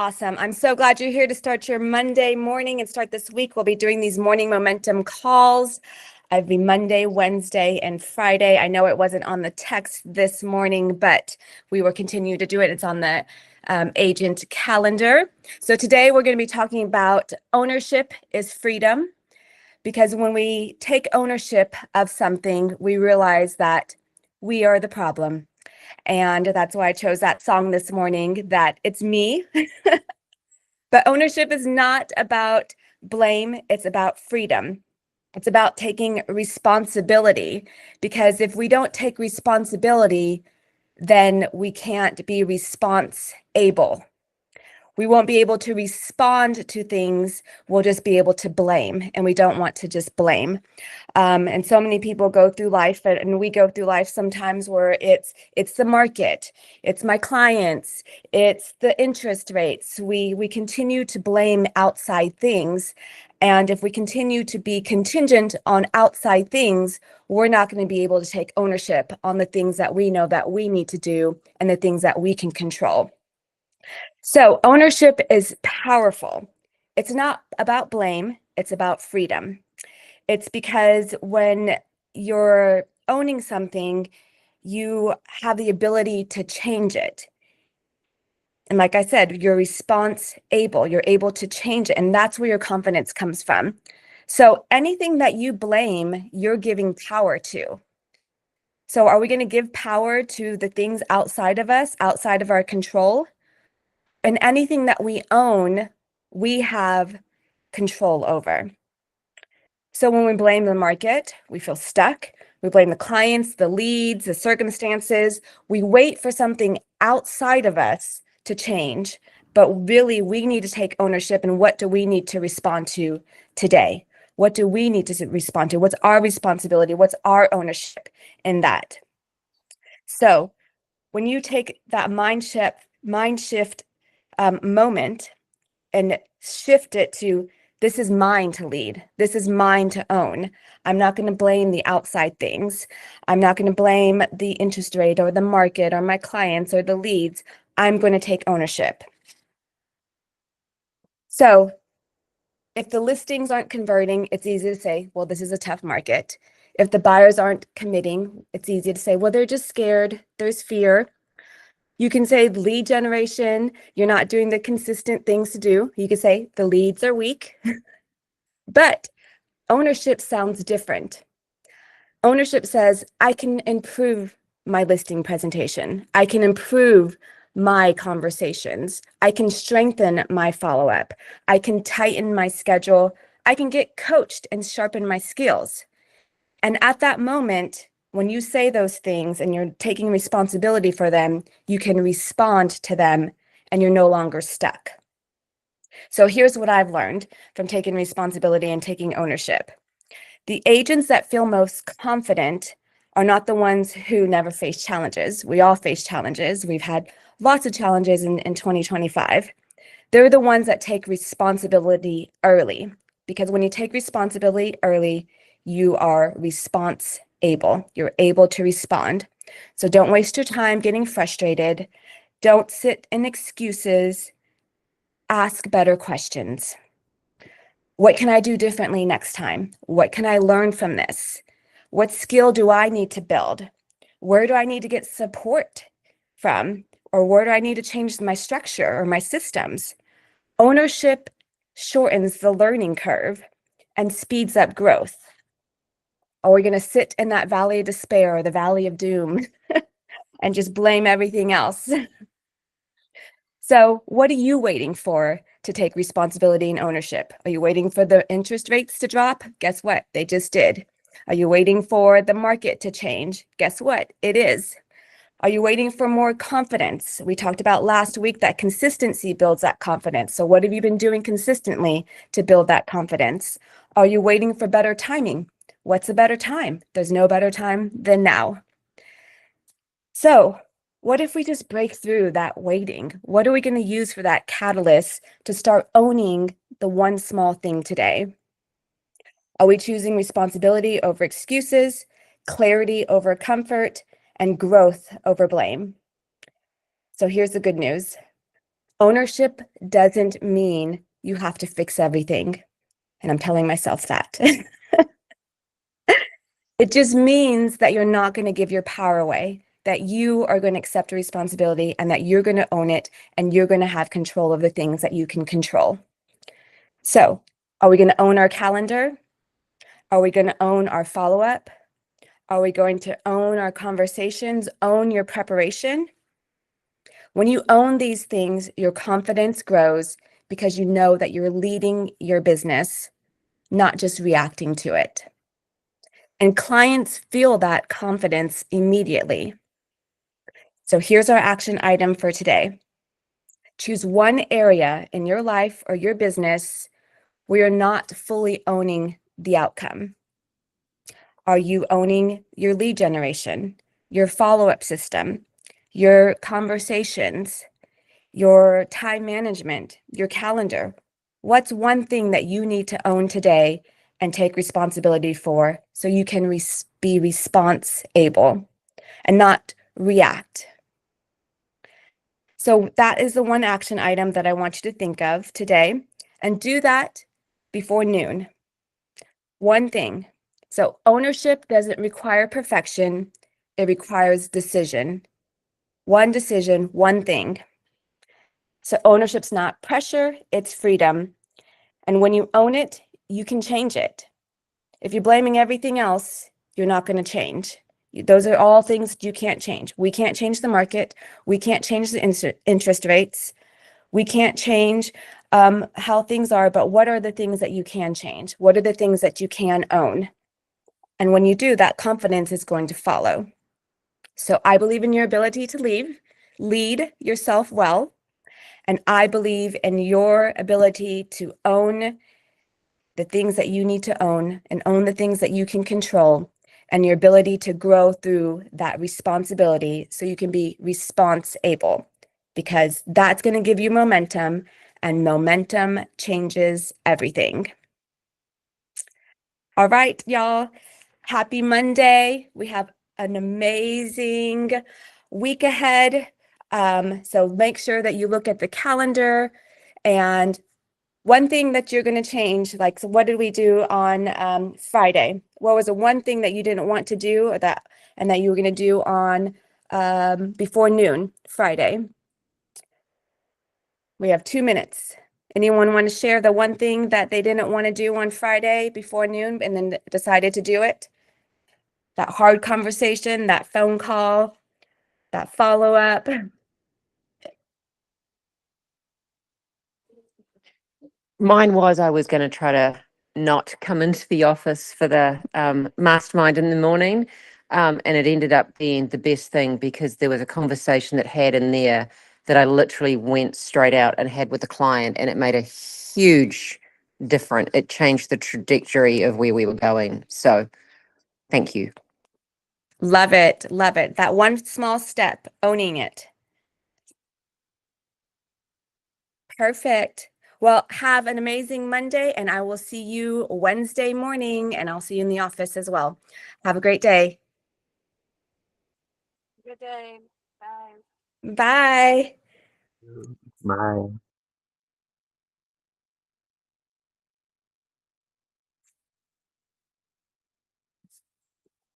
Awesome. I'm so glad you're here to start your Monday morning and start this week. We'll be doing these morning momentum calls every Monday, Wednesday, and Friday. I know it wasn't on the text this morning, but we will continue to do it. It's on the agent calendar. So today we're going to be talking about ownership is freedom, because when we take ownership of something, we realize that we are the problem. And that's why I chose that song this morning, that it's me. But ownership is not about blame, it's about freedom. It's about taking responsibility, because if we don't take responsibility, then we can't be response able. We won't be able to respond to things. We'll just be able to blame, and we don't want to just blame. And so many people go through life, and we go through life sometimes where it's the market, it's my clients, it's the interest rates. We continue to blame outside things. And if we continue to be contingent on outside things, we're not going to be able to take ownership on the things that we know that we need to do and the things that we can control. So ownership is powerful. It's not about blame, it's about freedom. It's because when you're owning something, you have the ability to change it. And like I said, you're response able, you're able to change it. And that's where your confidence comes from. So anything that you blame, you're giving power to. So are we going to give power to the things outside of us, outside of our control? And anything that we own, we have control over. So when we blame the market, we feel stuck. We blame the clients, the leads, the circumstances. We wait for something outside of us to change, but really we need to take ownership. And what do we need to respond to today? What do we need to respond to? What's our responsibility? What's our ownership in that? So when you take that mind shift moment and shift it to, this is mine to lead. This is mine to own. I'm not going to blame the outside things. I'm not going to blame the interest rate or the market or my clients or the leads. I'm going to take ownership. So if the listings aren't converting, it's easy to say, well, this is a tough market. If the buyers aren't committing, it's easy to say, well, they're just scared. There's fear. You can say lead generation, you're not doing the consistent things to do. You could say the leads are weak. But ownership sounds different. Ownership says, I can improve my listing presentation. I can improve my conversations. I can strengthen my follow-up. I can tighten my schedule. I can get coached and sharpen my skills. And at that moment, when you say those things and you're taking responsibility for them, you can respond to them and you're no longer stuck. So here's what I've learned from taking responsibility and taking ownership. The agents that feel most confident are not the ones who never face challenges. We all face challenges. We've had lots of challenges in 2025. They're the ones that take responsibility early, because when you take responsibility early, you are response able. You're able to respond. So don't waste your time getting frustrated. Don't sit in excuses. Ask better questions. What can I do differently next time? What can I learn from this? What skill do I need to build? Where do I need to get support from? Or where do I need to change my structure or my systems? Ownership shortens the learning curve and speeds up growth. Are we going to sit in that valley of despair or the valley of doom and just blame everything else? So what are you waiting for to take responsibility and ownership? Are you waiting for the interest rates to drop? Guess what? They just did. Are you waiting for the market to change? Guess what? It is. Are you waiting for more confidence? We talked about last week that consistency builds that confidence. So what have you been doing consistently to build that confidence? Are you waiting for better timing? What's a better time? There's no better time than now. So what if we just break through that waiting? What are we going to use for that catalyst to start owning the one small thing today? Are we choosing responsibility over excuses, clarity over comfort, and growth over blame? So here's the good news. Ownership doesn't mean you have to fix everything. And I'm telling myself that. It just means that you're not going to give your power away, that you are going to accept responsibility and that you're going to own it and you're going to have control of the things that you can control. So, are we going to own our calendar? Are we going to own our follow-up? Are we going to own our conversations, own your preparation? When you own these things, your confidence grows because you know that you're leading your business, not just reacting to it. And clients feel that confidence immediately. So here's our action item for today. Choose one area in your life or your business where you're not fully owning the outcome. Are you owning your lead generation, your follow-up system, your conversations, your time management, your calendar? What's one thing that you need to own today and take responsibility for so you can be response able and not react? So that is the one action item that I want you to think of today, and do that before noon. One thing. So ownership doesn't require perfection. It requires decision. One decision, one thing. So ownership's not pressure, it's freedom. And when you own it, you can change it. If you're blaming everything else, you're not going to change. Those are all things you can't change. We can't change the market. We can't change the interest rates. We can't change how things are, but what are the things that you can change? What are the things that you can own? And when you do, that confidence is going to follow. So I believe in your ability to lead yourself well. And I believe in your ability to own the things that you need to own and own the things that you can control, and your ability to grow through that responsibility so you can be response able, because that's going to give you momentum, and momentum changes everything. All right, y'all. Happy Monday. We have an amazing week ahead. So make sure that you look at the calendar. And one thing that you're going to change, like, so what did we do on Friday? What was the one thing that you didn't want to do, or that you were going to do on before noon Friday? We have 2 minutes. Anyone want to share the one thing that they didn't want to do on Friday before noon and then decided to do it? That hard conversation, that phone call, that follow-up. Mine was I was going to try to not come into the office for the mastermind in the morning. And it ended up being the best thing because there was a conversation that had in there that I literally went straight out and had with the client, and it made a huge difference. It changed the trajectory of where we were going. So thank you. Love it. Love it. That one small step, owning it. Perfect. Well, have an amazing Monday, and I will see you Wednesday morning, and I'll see you in the office as well. Have a great day. Good day. Bye. Bye. Bye.